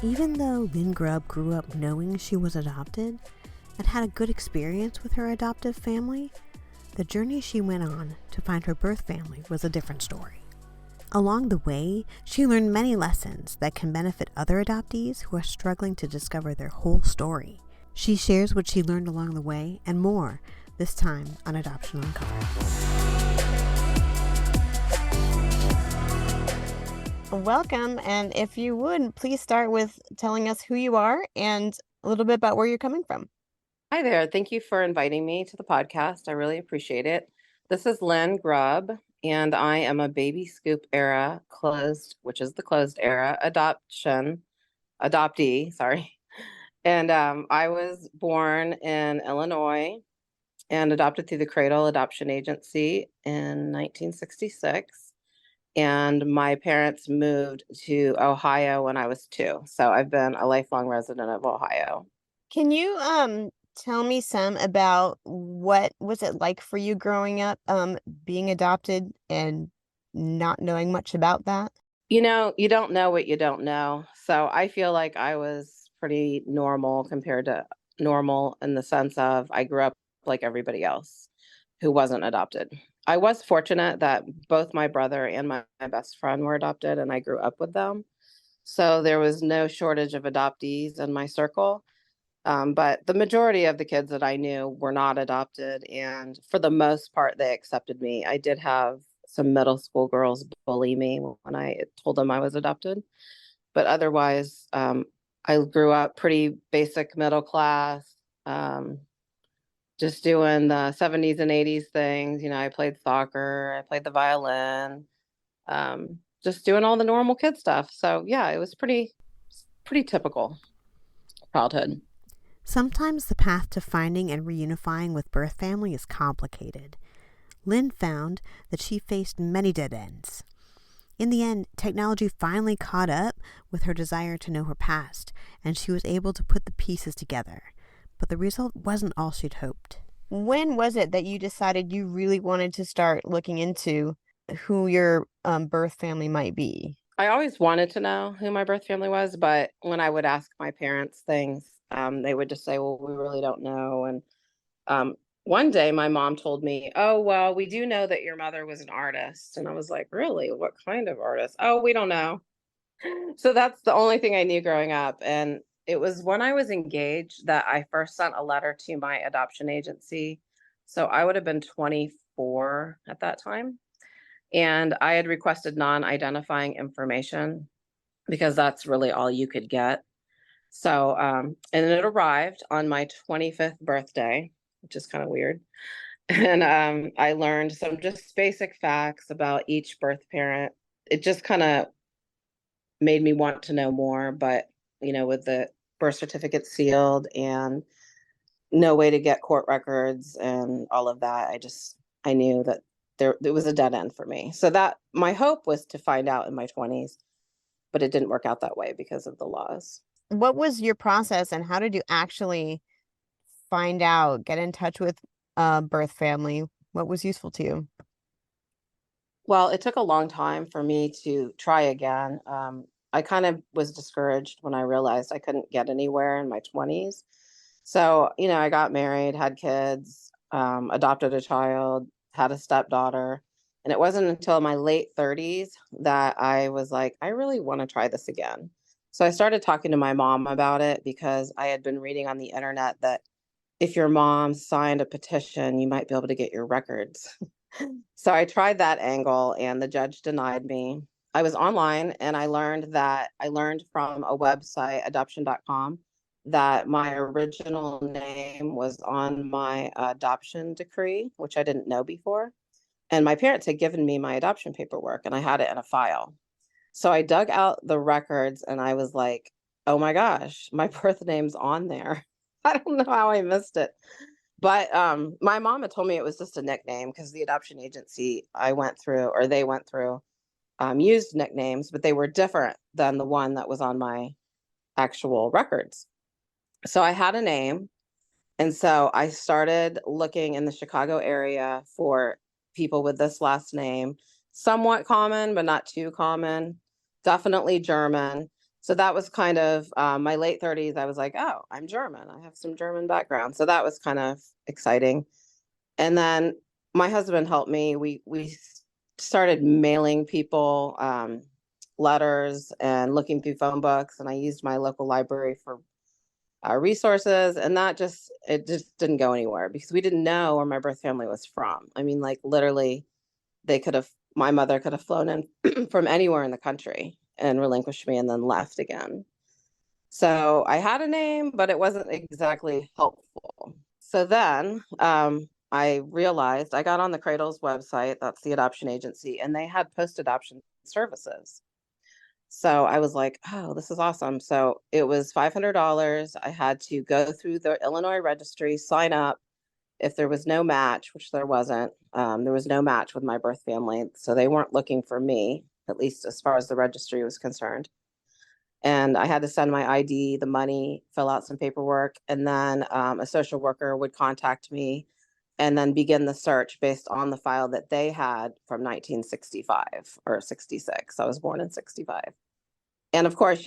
Even though Lynn Grubb grew up knowing she was adopted and had a good experience with her adoptive family, the journey she went on to find her birth family was a different story. Along the way, she learned many lessons that can benefit other adoptees who are struggling to discover their whole story. She shares what she learned along the way and more, this time on Adoption Uncovered. Welcome, and if you would, please start with telling us who you are and a little bit about where you're coming from. Hi there. Thank you for inviting me to the podcast. I really appreciate it. This is Lynn Grubb, and I am a baby scoop era which is the closed era adoptee, sorry. And I was born in Illinois and adopted through the Cradle Adoption Agency in 1966. And my parents moved to Ohio when I was 2. So I've been a lifelong resident of Ohio. Can you tell me some about what was it like for you growing up, being adopted and not knowing much about that? You don't know what you don't know. So I feel like I was pretty normal compared to normal in the sense of I grew up like everybody else who wasn't adopted. I was fortunate that both my brother and my best friend were adopted, and I grew up with them. So there was no shortage of adoptees in my circle. But the majority of the kids that I knew were not adopted. And for the most part, they accepted me. I did have some middle school girls bully me when I told them I was adopted. But otherwise, I grew up pretty basic middle class, just doing the 70s and 80s things. I played soccer, I played the violin, just doing all the normal kid stuff. So yeah, it was pretty typical childhood. Sometimes the path to finding and reunifying with birth family is complicated. Lynn found that she faced many dead ends. In the end, technology finally caught up with her desire to know her past, and she was able to put the pieces together. But the result wasn't all she'd hoped. When was it that you decided you really wanted to start looking into who your birth family might be? I always wanted to know who my birth family was, but when I would ask my parents things, they would just say, well, we really don't know. And one day my mom told me, oh, well, we do know that your mother was an artist. And I was like, really? What kind of artist? Oh, we don't know. So that's the only thing I knew growing up. And it was when I was engaged that I first sent a letter to my adoption agency. So I would have been 24 at that time. And I had requested non-identifying information because that's really all you could get. So, and it arrived on my 25th birthday, which is kind of weird. And I learned some just basic facts about each birth parent. It just kind of made me want to know more, but with the birth certificate sealed and no way to get court records and all of that, I knew that it was a dead end for me. So that my hope was to find out in my 20s, but it didn't work out that way because of the laws. What was your process, and how did you actually find out, get in touch with birth family? What was useful to you? Well, it took a long time for me to try again. I kind of was discouraged when I realized I couldn't get anywhere in my 20s. So, I got married, had kids, adopted a child, had a stepdaughter. And it wasn't until my late 30s that I was like, I really want to try this again. So I started talking to my mom about it because I had been reading on the internet that if your mom signed a petition, you might be able to get your records. So I tried that angle and the judge denied me. I was online and I learned from a website, adoption.com, that my original name was on my adoption decree, which I didn't know before. And my parents had given me my adoption paperwork and I had it in a file. So I dug out the records and I was like, oh my gosh, my birth name's on there. I don't know how I missed it. But my mom had told me it was just a nickname because the adoption agency they went through, used nicknames, but they were different than the one that was on my actual records. So I had a name. And so I started looking in the Chicago area for people with this last name, somewhat common, but not too common, definitely German. So that was kind of my late 30s. I was like, oh, I'm German. I have some German background. So that was kind of exciting. And then my husband helped me. We started mailing people letters and looking through phone books, and I used my local library for resources, and it just didn't go anywhere because we didn't know where my birth family was from. I mean, like literally, they could have my mother could have flown in from anywhere in the country and relinquished me and then left again. So I had a name, but it wasn't exactly helpful. So then I realized I got on the Cradle's website, that's the adoption agency, and they had post adoption services. So I was like, oh, this is awesome. So it was $500. I had to go through the Illinois registry, sign up. If there was no match, which there wasn't, there was no match with my birth family. So they weren't looking for me, at least as far as the registry was concerned. And I had to send my ID, the money, fill out some paperwork, and then a social worker would contact me and then begin the search based on the file that they had from 1965 or 66. I was born in 65. And of course,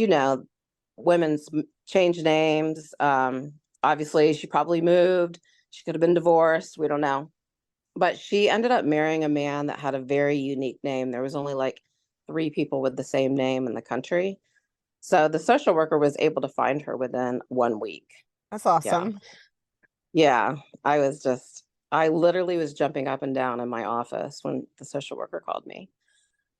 women's change names. Obviously, she probably moved. She could have been divorced. We don't know. But she ended up marrying a man that had a very unique name. There was only like 3 people with the same name in the country. So the social worker was able to find her within 1 week. That's Yeah. awesome. Yeah. I literally was jumping up and down in my office when the social worker called me.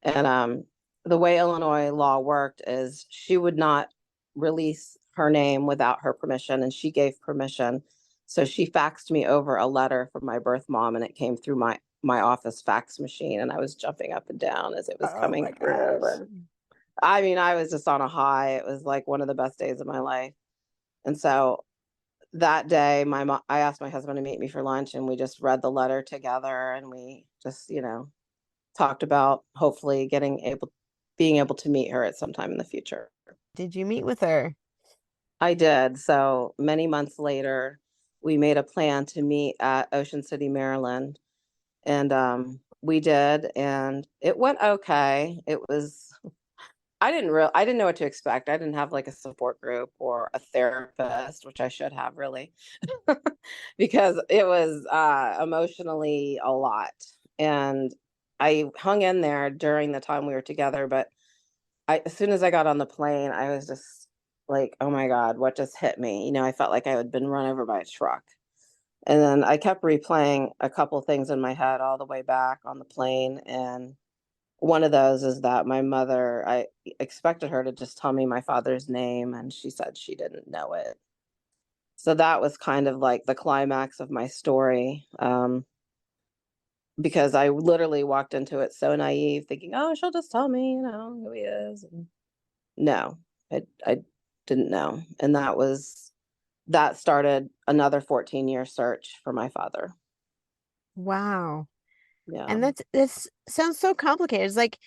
And the way Illinois law worked is she would not release her name without her permission, and she gave permission. So she faxed me over a letter from my birth mom, and it came through my office fax machine, and I was jumping up and down as it was Oh coming my gosh. through. I mean, I was just on a high. It was like one of the best days of my life. And so that day, I asked my husband to meet me for lunch, and we just read the letter together, and we just, talked about hopefully being able to meet her at some time in the future. Did you meet with her? I did. So many months later, we made a plan to meet at Ocean City, Maryland, and we did, and it went okay. I didn't know what to expect. I didn't have like a support group or a therapist, which I should have really, because it was emotionally a lot. And I hung in there during the time we were together, but as soon as I got on the plane, I was just like, oh my God, what just hit me? I felt like I had been run over by a truck. And then I kept replaying a couple things in my head all the way back on the plane. And one of those is that I expected her to just tell me my father's name, and she said she didn't know it. So that was kind of like the climax of my story, because I literally walked into it so naive, thinking, oh, she'll just tell me, who he is. And no, I didn't know. And that started another 14-year search for my father. Wow. Yeah. And that's sounds so complicated. It's like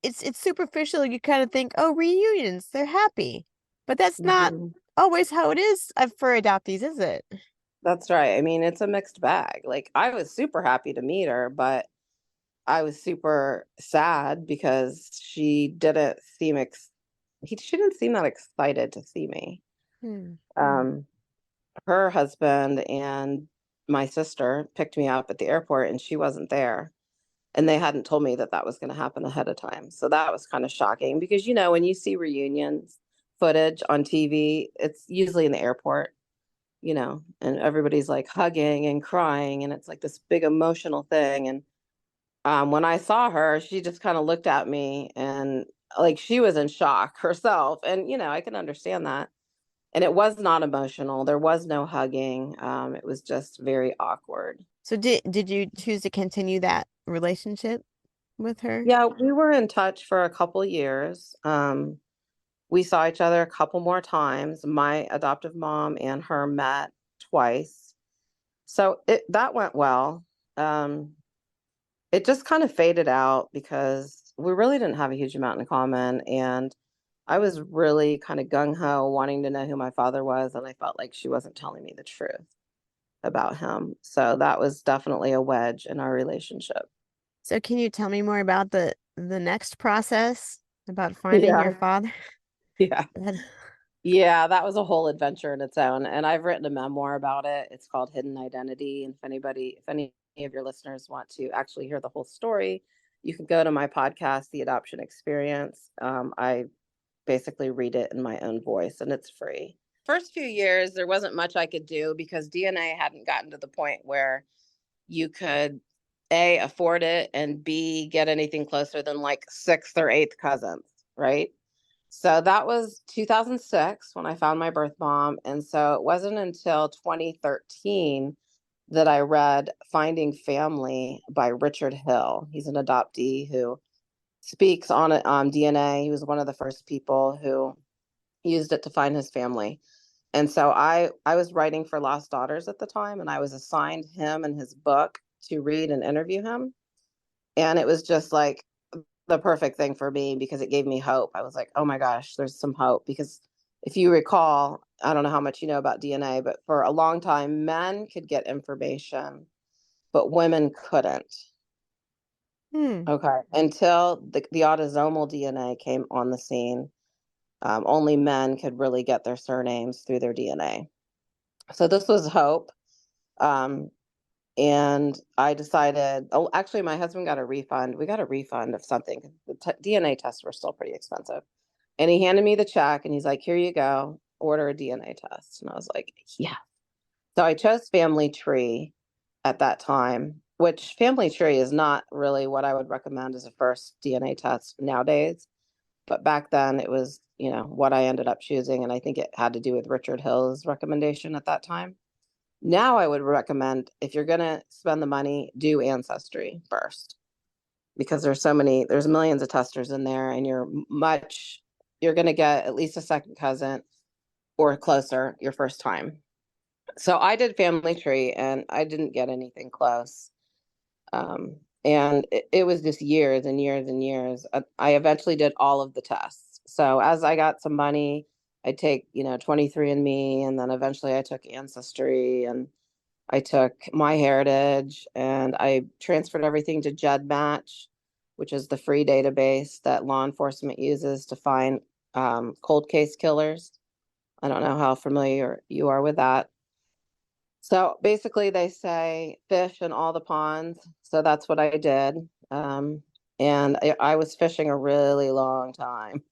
it's superficial. You kind of think, oh, reunions, they're happy. But that's not Mhm. always how it is for adoptees, is it? That's right. I mean, it's a mixed bag. Like, I was super happy to meet her, but I was super sad because she didn't seem that excited to see me. Hmm. Um, Her husband and my sister picked me up at the airport, and she wasn't there. And they hadn't told me that that was going to happen ahead of time. So that was kind of shocking because, when you see reunions footage on TV, it's usually in the airport, and everybody's like hugging and crying, and it's like this big emotional thing. And when I saw her, she just kind of looked at me and like she was in shock herself. And, I can understand that. And it was not emotional. There was no hugging. It was just very awkward. So did you choose to continue that relationship with her? Yeah, we were in touch for a couple years. We saw each other a couple more times. My adoptive mom and her met twice. So that went well. Um, it just kind of faded out because we really didn't have a huge amount in common. And I was really kind of gung ho wanting to know who my father was. And I felt like she wasn't telling me the truth about him. So that was definitely a wedge in our relationship. So can you tell me more about the next process about finding your Yeah. father? Yeah. That, Yeah, that was a whole adventure in its own. And I've written a memoir about it. It's called Hidden Identity. And if any of your listeners want to actually hear the whole story, you can go to my podcast, The Adoption Experience. I basically read it in my own voice and it's free. First few years, there wasn't much I could do because DNA hadn't gotten to the point where you could A, afford it, and B, get anything closer than like sixth or eighth cousins, right? So that was 2006 when I found my birth mom. And so it wasn't until 2013 that I read Finding Family by Richard Hill. He's an adoptee who speaks on it on DNA. He was one of the first people who used it to find his family. And so I was writing for Lost Daughters at the time, and I was assigned him and his book to read and interview him. And it was just like the perfect thing for me because it gave me hope. I was like, oh my gosh, there's some hope. Because if you recall, I don't know how much you know about DNA, but for a long time, men could get information, but women couldn't. hmm. Okay. Until the autosomal DNA came on the scene, only men could really get their surnames through their DNA. So this was hope. Um, and I decided, oh, actually, my husband got a refund. We got a refund of something. The DNA tests were still pretty expensive. And he handed me the check and he's like, here you go, order a DNA test. And I was like, yeah. So I chose Family Tree at that time, which Family Tree is not really what I would recommend as a first DNA test nowadays. But back then it was, what I ended up choosing. And I think it had to do with Richard Hill's recommendation at that time. Now I would recommend if you're going to spend the money, do Ancestry first because there's millions of testers in there and you're going to get at least a second cousin or closer your first time. So I did Family Tree and I didn't get anything close. And it was just years and years and years. I eventually did all of the tests. So as I got some money, I take, 23andMe, and then eventually I took Ancestry and I took MyHeritage and I transferred everything to GEDmatch, which is the free database that law enforcement uses to find cold case killers. I don't know how familiar you are with that. So basically, they say fish in all the ponds. So that's what I did. And I was fishing a really long time.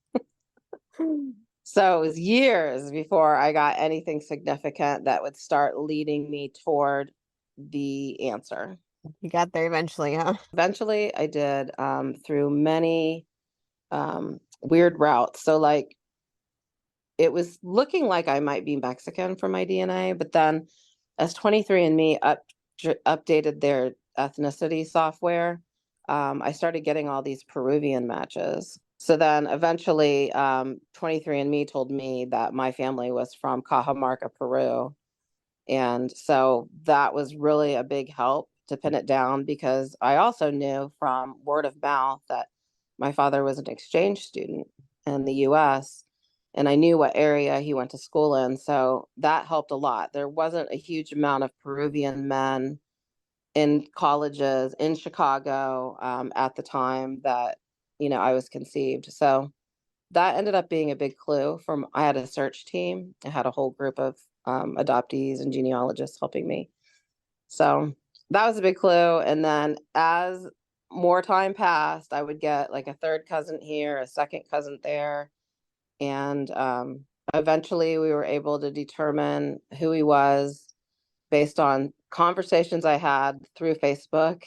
So it was years before I got anything significant that would start leading me toward the answer. You got there eventually, huh? Eventually, I did through many weird routes. So, like, it was looking like I might be Mexican for my DNA, but then as 23andMe updated their ethnicity software, I started getting all these Peruvian matches. So then eventually, 23andMe told me that my family was from Cajamarca, Peru. And so that was really a big help to pin it down because I also knew from word of mouth that my father was an exchange student in the US and I knew what area he went to school in. So that helped a lot. There wasn't a huge amount of Peruvian men in colleges in Chicago at the time that, I was conceived. So that ended up being a big clue from I had a search team. I had a whole group of adoptees and genealogists helping me. So that was a big clue. And then as more time passed, I would get like a third cousin here, a second cousin there. And eventually we were able to determine who he was based on conversations I had through Facebook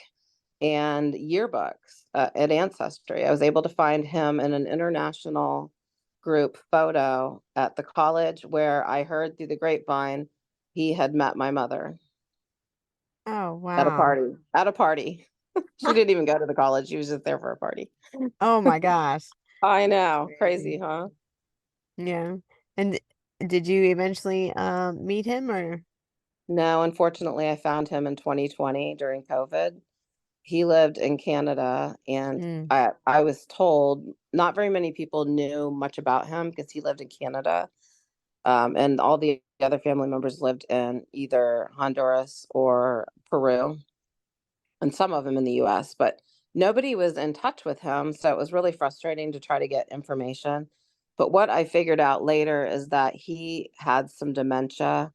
and yearbooks at Ancestry. I was able to find him in an international group photo at the college where I heard through the grapevine he had met my mother Oh, at a wow. party. At a party. She didn't even go to the college. She was just there for a party. Oh my gosh. I That's know. Crazy, crazy. huh? Yeah. And did you eventually meet him or? No, unfortunately, I found him in 2020 during COVID. He lived in Canada, and Mm. I was told not very many people knew much about him because he lived in Canada. And all the other family members lived in either Honduras or Peru, and some of them in the US, but nobody was in touch with him. So it was really frustrating to try to get information. But what I figured out later is that he had some dementia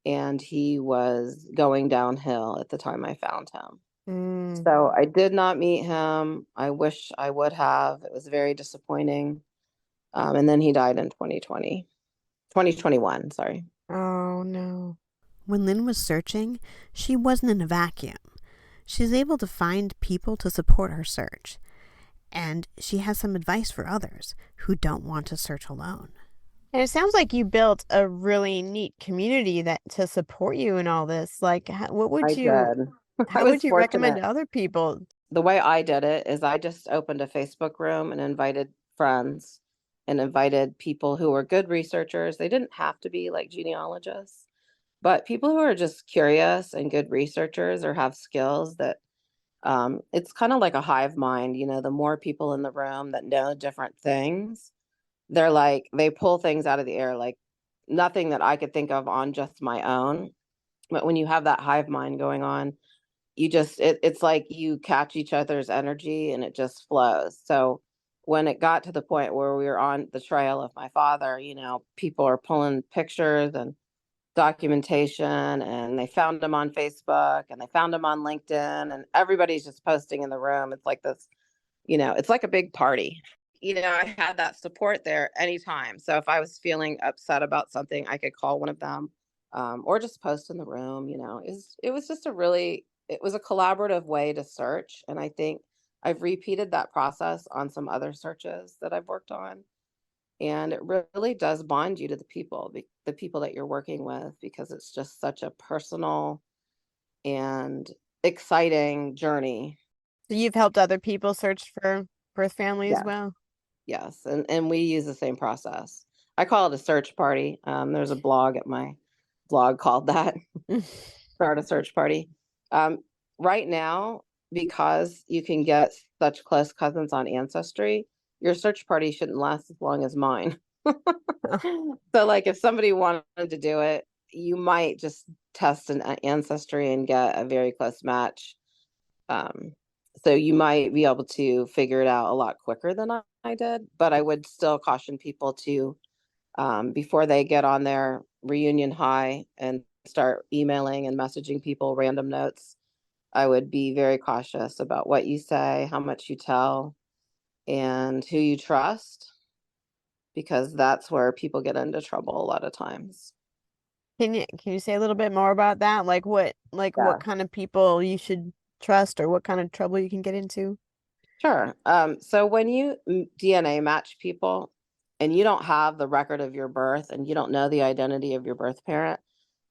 and he was going downhill at the time I found him. Mm. So I did not meet him. I wish I would have. It was very disappointing. And then he died in 2021, sorry. Oh, no. When Lynn was searching, she wasn't in a vacuum. She's able to find people to support her search, and she has some advice for others who don't want to search alone. And it sounds like you built a really neat community that to support you in all this. Like, I did. I how would was you recommend fortunate. to other people? The way I did it is I just opened a Facebook room and invited friends and invited people who were good researchers. They didn't have to be like genealogists, but people who are just curious and good researchers or have skills that it's kind of like a hive mind. The more people in the room that know different things, they're like, they pull things out of the air, like nothing that I could think of on just my own. But when you have that hive mind going on, it's like you catch each other's energy and it just flows. So when it got to the point where we were on the trail of my father, people are pulling pictures and documentation, and they found him on Facebook and they found him on LinkedIn, and everybody's just posting in the room. It's like this, it's like a big party. I had that support there anytime. So if I was feeling upset about something, I could call one of them, or just post in the room. It was just it was a collaborative way to search. And I think I've repeated that process on some other searches that I've worked on. And it really does bond you to the people that you're working with, because it's just such a personal and exciting journey. So you've helped other people search for birth family as Yeah. well? Yes, and we use the same process. I call it a search party. There's a blog at my blog called that, Start a Search Party. Um, right now, because you can get such close cousins on Ancestry, your search party shouldn't last as long as mine. So, like, if somebody wanted to do it, you might just test an Ancestry and get a very close match. Um, so you might be able to figure it out a lot quicker than I did, but I would still caution people to, before they get on their reunion high and start emailing and messaging people random notes, I would be very cautious about what you say, how much you tell, and who you trust, because that's where people get into trouble a lot of times. Can you say a little bit more about that? Like what Yeah. kind of people you should trust or what kind of trouble you can get into? Sure. So when you DNA match people and you don't have the record of your birth and you don't know the identity of your birth parent,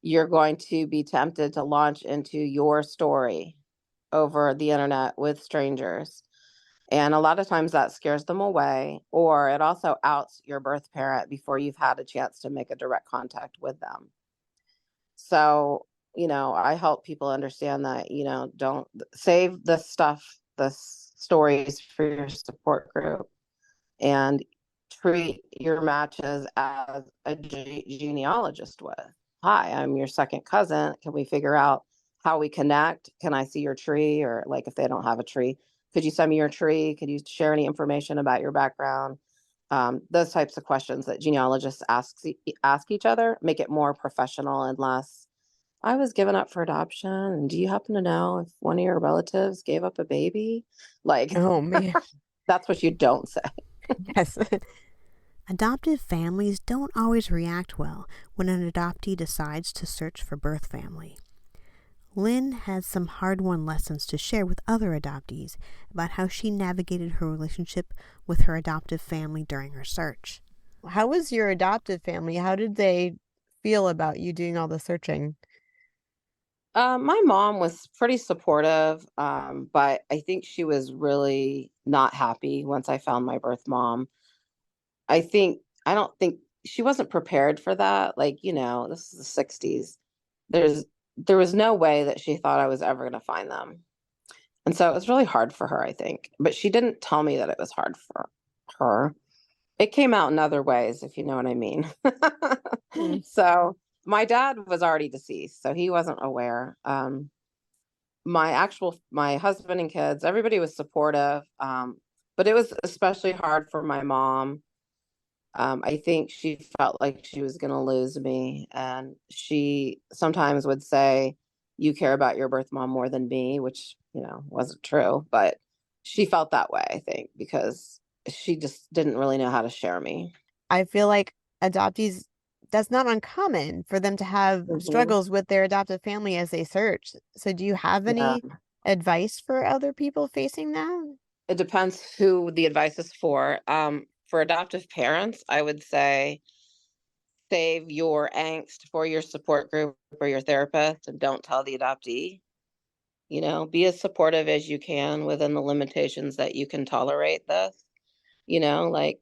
you're going to be tempted to launch into your story over the internet with strangers. And a lot of times that scares them away, or it also outs your birth parent before you've had a chance to make a direct contact with them. So, I help people understand that, don't save the stuff, stories for your support group, and treat your matches as a genealogist would. Hi, I'm your second cousin. Can we figure out how we connect? Can I see your tree? Or, like, if they don't have a tree, could you send me your tree? Could you share any information about your background? Those types of questions that genealogists ask each other make it more professional and less, I was given up for adoption. And do you happen to know if one of your relatives gave up a baby? Like, Oh man. that's what you don't say. Yes. Adoptive families don't always react well when an adoptee decides to search for birth family. Lynn has some hard-won lessons to share with other adoptees about how she navigated her relationship with her adoptive family during her search. How was your adoptive family? How did they feel about you doing all the searching? My mom was pretty supportive, but I think she was really not happy once I found my birth mom. I don't think she wasn't prepared for that. Like, this is the 60s. There was no way that she thought I was ever going to find them. And so it was really hard for her, I think. But she didn't tell me that it was hard for her. It came out in other ways, if you know what I mean. Mm. So my dad was already deceased, so he wasn't aware. My husband and kids, everybody was supportive. But it was especially hard for my mom. I think she felt like she was going to lose me. And she sometimes would say, "You care about your birth mom more than me," which, wasn't true. But she felt that way, I think, because she just didn't really know how to share me. I feel like adoptees, that's not uncommon for them to have Hmm. struggles with their adoptive family as they search. So do you have Yeah. any advice for other people facing that? It depends who the advice is for. For adoptive parents, I would say save your angst for your support group or your therapist and don't tell the adoptee. Be as supportive as you can within the limitations that you can tolerate this. Like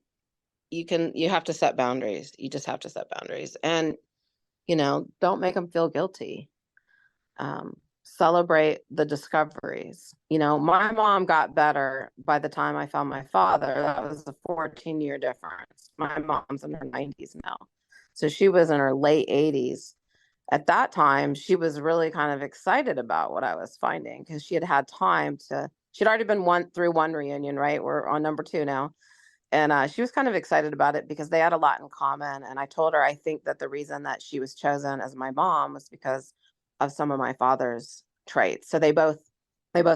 you have to set boundaries. You just have to set boundaries. And, don't make them feel guilty. Celebrate the discoveries. My mom got better by the time I found my father. That was a 14-year difference. My mom's in her 90s now. So she was in her late 80s. At that time, she was really kind of excited about what I was finding because she had had time she'd already been through one reunion, right? We're on number two now. And she was kind of excited about it because they had a lot in common. And I told her I think that the reason that she was chosen as my mom was because of some of my father's traits. So they both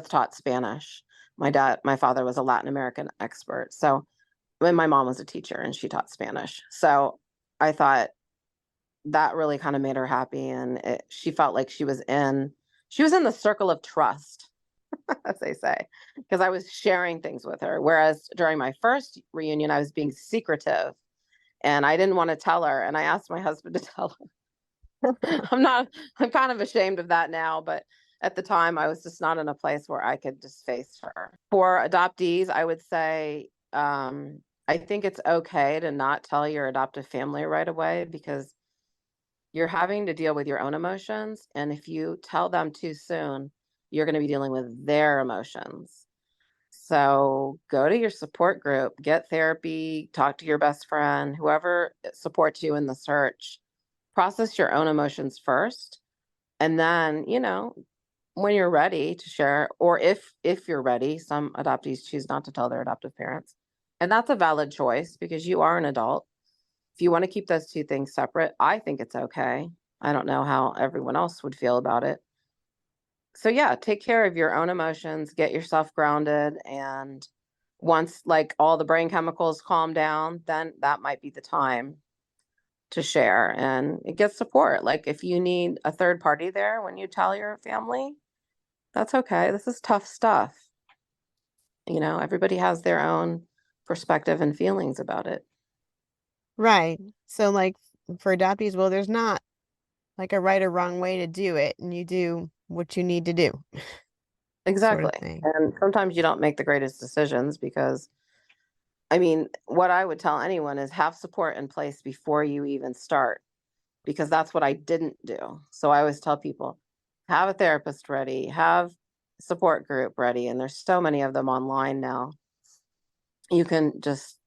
taught Spanish. My father was a Latin American expert. So when my mom was a teacher and she taught Spanish. So I thought that really kind of made her happy, and she felt like she was in the circle of trust, as they say, because I was sharing things with her. Whereas during my first reunion, I was being secretive and I didn't want to tell her. And I asked my husband to tell her. I'm kind of ashamed of that now, but at the time I was just not in a place where I could just face her. For adoptees, I would say, I think it's okay to not tell your adoptive family right away because you're having to deal with your own emotions. And if you tell them too soon, you're going to be dealing with their emotions. So go to your support group, get therapy, talk to your best friend, whoever supports you in the search. Process your own emotions first. And then, when you're ready to share, or if you're ready, some adoptees choose not to tell their adoptive parents. And that's a valid choice because you are an adult. If you want to keep those two things separate, I think it's okay. I don't know how everyone else would feel about it. So yeah, take care of your own emotions, get yourself grounded, and once like all the brain chemicals calm down, then that might be the time to share and get support. Like if you need a third party there when you tell your family, that's okay. This is tough stuff. Everybody has their own perspective and feelings about it. Right. So like for adoptees, well, there's not like a right or wrong way to do it, and you do what you need to do, sort of Exactly. thing. And sometimes you don't make the greatest decisions because, I mean, what I would tell anyone is have support in place before you even start, because that's what I didn't do. So I always tell people, have a therapist ready, have a support group ready. And there's so many of them online now. You can just,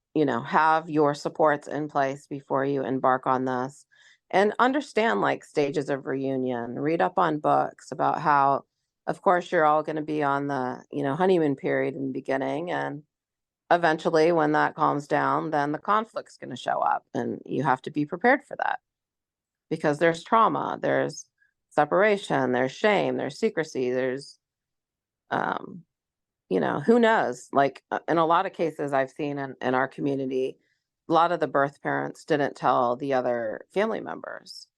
have your supports in place before you embark on this and understand like stages of reunion. Read up on books about how, of course, you're all going to be on the, honeymoon period in the beginning. And eventually, when that calms down, then the conflict's going to show up. And you have to be prepared for that because there's trauma, there's separation, there's shame, there's secrecy, there's, um, who knows? Like in a lot of cases I've seen in our community, a lot of the birth parents didn't tell the other family members.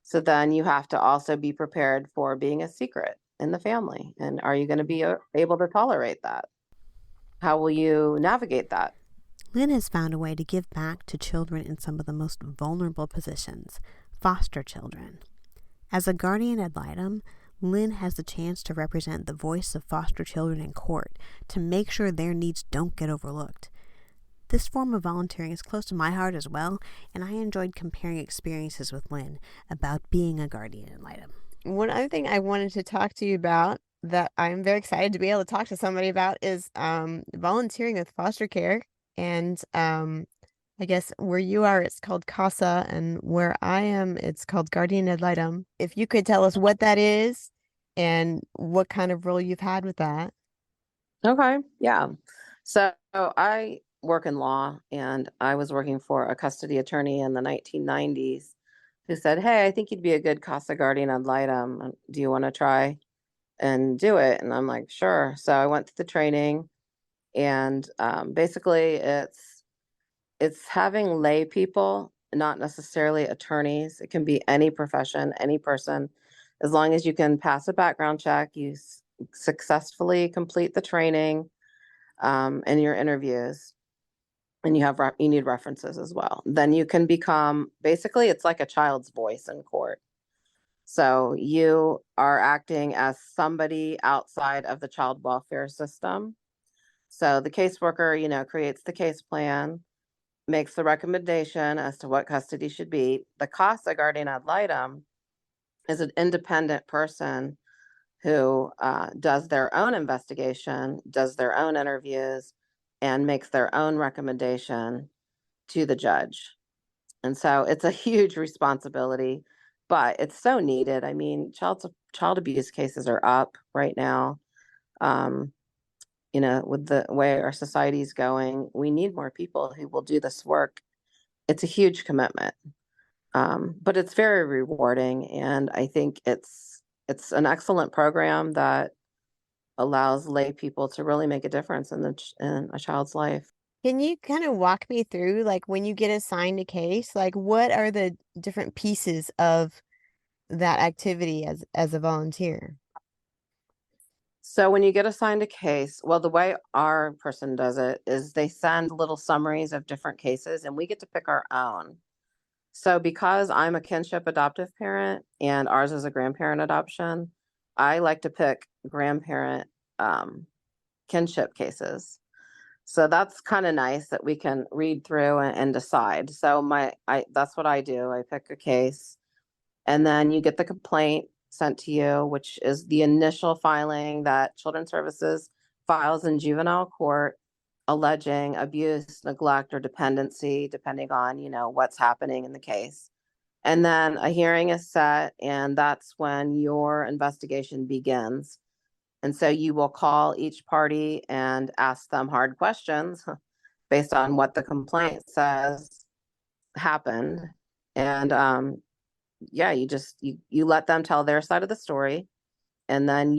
So then you have to also be prepared for being a secret in the family. And are you going to be able to tolerate that? How will you navigate that? Lynn has found a way to give back to children in some of the most vulnerable positions, foster children. As a guardian ad litem, Lynn has the chance to represent the voice of foster children in court to make sure their needs don't get overlooked. This form of volunteering is close to my heart as well, and I enjoyed comparing experiences with Lynn about being a guardian ad litem. One other thing I wanted to talk to you about that I'm very excited to be able to talk to somebody about is volunteering with foster care. And I guess where you are, it's called CASA, and where I am, it's called Guardian Ad Litem. If you could tell us what that is and what kind of role you've had with that. Okay. Yeah. So I work in law, and I was working for a custody attorney in the 1990s who said, "Hey, I think you'd be a good CASA guardian ad litem. Do you want to try and do it?" And I'm like, "Sure." So I went to the training, and basically, it's having lay people, not necessarily attorneys. It can be any profession, any person, as long as you can pass a background check, successfully complete the training, and your interviews, and you need references as well. Then you can become, basically it's like a child's voice in court. So you are acting as somebody outside of the child welfare system. So the caseworker, creates the case plan, makes the recommendation as to what custody should be. The CASA guardian ad litem is an independent person who does their own investigation, does their own interviews, and makes their own recommendation to the judge. And so it's a huge responsibility, but it's so needed. I mean, child abuse cases are up right now. Um, with the way our society is going, we need more people who will do this work. It's a huge commitment, but it's very rewarding, and I think it's an excellent program that allows lay people to really make a difference in a child's life. Can you kind of walk me through, like, when you get assigned a case, like, what are the different pieces of that activity as a volunteer? So when you get assigned a case, well, the way our person does it is they send little summaries of different cases, and we get to pick our own. So because I'm a kinship adoptive parent and ours is a grandparent adoption, I like to pick grandparent um, kinship cases. So that's kind of nice that we can read through and decide. So that's what I do. I pick a case, and then you get the complaint sent to you, which is the initial filing that Children's Services files in juvenile court alleging abuse, neglect, or dependency, depending on, what's happening in the case. And then a hearing is set, and that's when your investigation begins. And so you will call each party and ask them hard questions based on what the complaint says happened. And yeah, you let them tell their side of the story. And then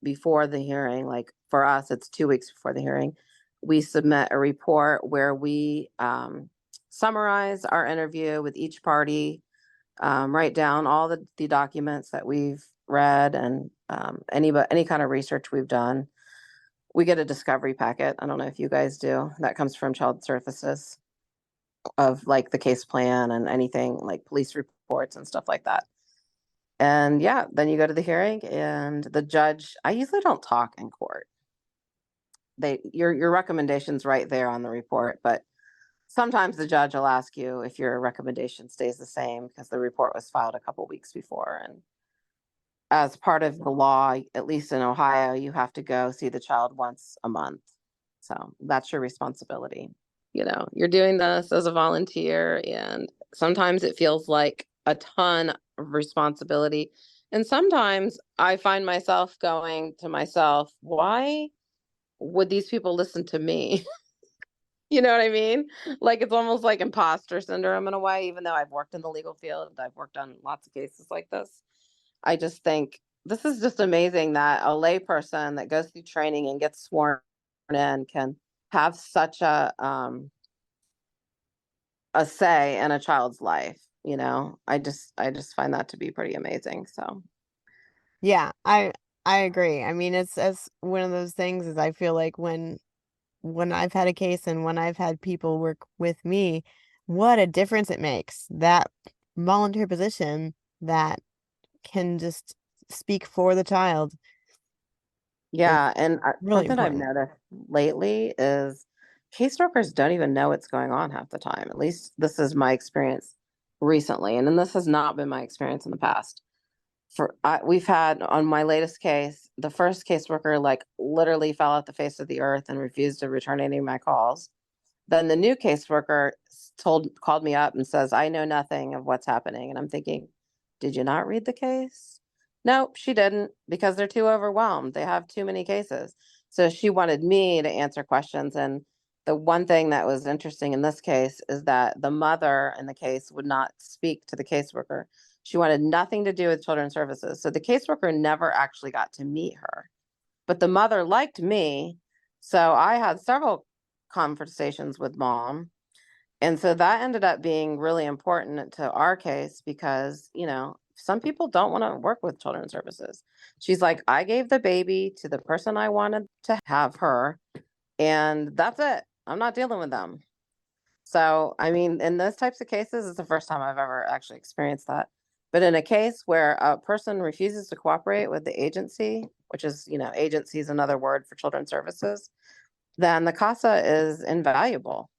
before the hearing, like for us, it's 2 weeks before the hearing, we submit a report where we summarize our interview with each party, write down all the documents that we've read, and any kind of research we've done. We get a discovery packet. I don't know if you guys do. That comes from Child Services, of like the case plan and anything like police reports and stuff like that. And yeah, then you go to the hearing, and the judge, I usually don't talk in court. Your recommendation's right there on the report, but sometimes the judge will ask you if your recommendation stays the same because the report was filed a couple weeks before. And as part of the law, at least in Ohio, you have to go see the child once a month. So that's your responsibility. You're doing this as a volunteer, and sometimes it feels like a ton of responsibility. And sometimes I find myself going to myself, why would these people listen to me? You know what I mean? Like it's almost like imposter syndrome in a way, even though I've worked in the legal field, I've worked on lots of cases like this. I just think this is just amazing that a layperson that goes through training and gets sworn in can have such a say in a child's life. I just find that to be pretty amazing. So Yeah, I agree. I mean, it's one of those things is I feel like when I've had a case and when I've had people work with me, what a difference it makes. That volunteer position that can just speak for the child is yeah, and really something I've important. noticed lately is caseworkers don't even know what's going on half the time. At least this is my experience recently, and then this has not been my experience in the past. We've had on my latest case, the first caseworker like literally fell off the face of the earth and refused to return any of my calls. Then the new caseworker called me up and says, "I know nothing of what's happening." And I'm thinking, "Did you not read the case?" Nope, she didn't, because they're too overwhelmed. They have too many cases. So she wanted me to answer questions, and the one thing that was interesting in this case is that the mother in the case would not speak to the caseworker. She wanted nothing to do with children's services. So the caseworker never actually got to meet her. But the mother liked me. So I had several conversations with mom. And so that ended up being really important to our case because, some people don't want to work with children's services. She's like, I gave the baby to the person I wanted to have her, and that's it. I'm not dealing with them. So, I mean, in those types of cases, it's the first time I've ever actually experienced that. But in a case where a person refuses to cooperate with the agency, which is, agency is another word for children's services, then the CASA is invaluable.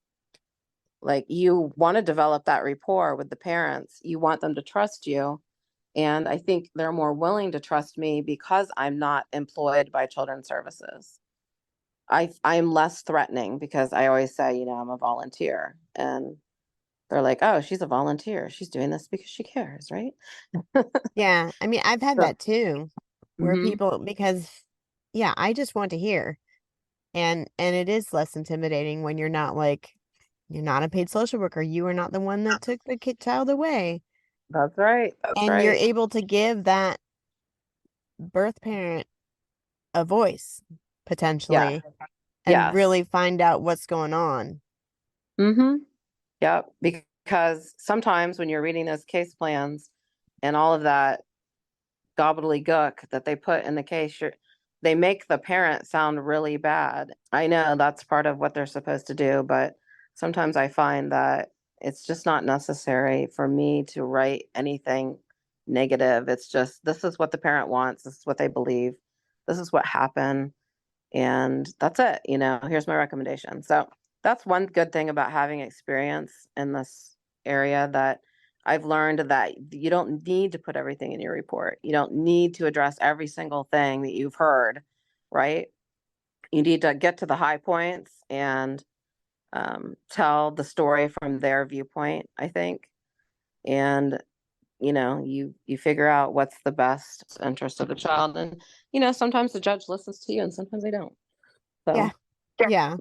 Like, you want to develop that rapport with the parents. You want them to trust you. And I think they're more willing to trust me because I'm not employed by children's services. I'm less threatening because I always say, I'm a volunteer. And they're like, oh, she's a volunteer. She's doing this because she cares, right? Yeah. I mean, I've had So, that too, where hmm people, because yeah, I just want to hear. And it is less intimidating when you're not a paid social worker. You are not the one that took the child away. that's right. That's And you're right. able to give that birth parent a voice Yeah. potentially and Yes. really find out what's going on. Mm-hmm. Yep. Because sometimes when you're reading those case plans and all of that gobbledygook that they put in the case, they make the parent sound really bad. I know that's part of what they're supposed to do, but sometimes I find that it's just not necessary for me to write anything negative. It's just, this is what the parent wants, this is what they believe, this is what happened, and that's it. Here's my recommendation. So that's one good thing about having experience in this area, that I've learned that you don't need to put everything in your report. You don't need to address every single thing that you've heard, right? You need to get to the high points and tell the story from their viewpoint, I think. And you figure out what's the best interest of the child. And sometimes the judge listens to you and sometimes they don't. Yeah. So Yeah,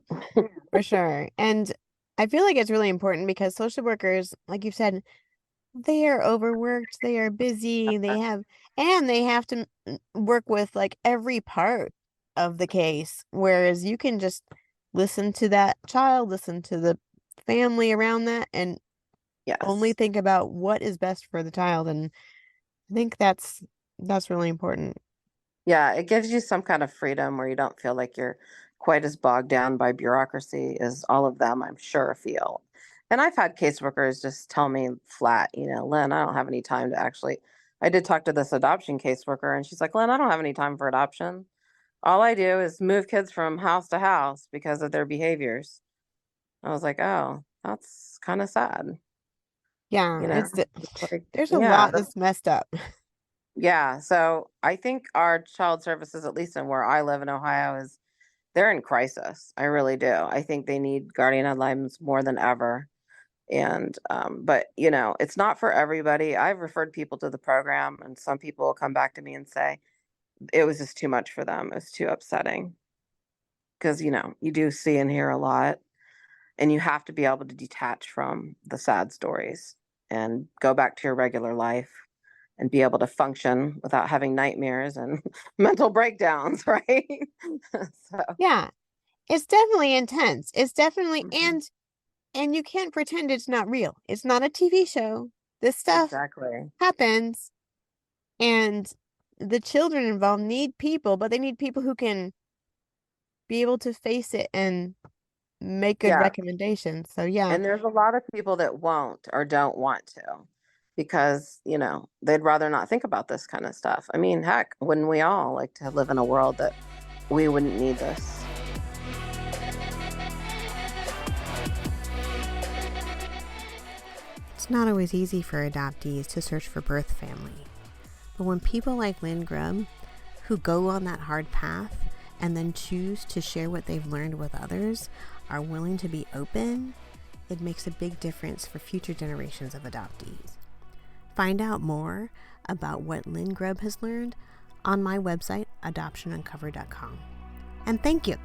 for sure. And I feel like it's really important because social workers, like you've said, they are overworked, they are busy, they have to work with like every part of the case, whereas you can just listen to that child, listen to the family around that, and only yes. think about what is best for the child. And I think that's really important. Yeah, it gives you some kind of freedom where you don't feel like you're quite as bogged down by bureaucracy as all of them, I'm sure, feel. And I've had caseworkers just tell me flat, Lynn, I don't have any time to actually. I did talk to this adoption caseworker, and she's like, Lynn, I don't have any time for adoption. All I do is move kids from house to house because of their behaviors. I was like, oh, that's kind of sad. Yeah, You know, it's like, there's a yeah, lot that's messed up. yeah. So I think our child services, at least in where I live in Ohio, they're in crisis. I really do. I think they need guardian ad litems more than ever. And but it's not for everybody. I've referred people to the program, and some people will come back to me and say it was just too much for them. It was too upsetting because you do see and hear a lot, and you have to be able to detach from the sad stories and go back to your regular life and be able to function without having nightmares and mental breakdowns, right? So, Yeah, it's definitely intense. It's definitely mhm, and you can't pretend it's not real. It's not a TV show. This stuff exactly. happens, and the children involved need people, but they need people who can be able to face it and make good Yeah. recommendations. So yeah. And there's a lot of people that won't or don't want to because, they'd rather not think about this kind of stuff. I mean, heck, wouldn't we all like to live in a world that we wouldn't need this? It's not always easy for adoptees to search for birth family. But when people like Lynn Grubb, who go on that hard path and then choose to share what they've learned with others, are willing to be open, it makes a big difference for future generations of adoptees. Find out more about what Lynn Grubb has learned on my website, adoptionuncovered.com. And thank you.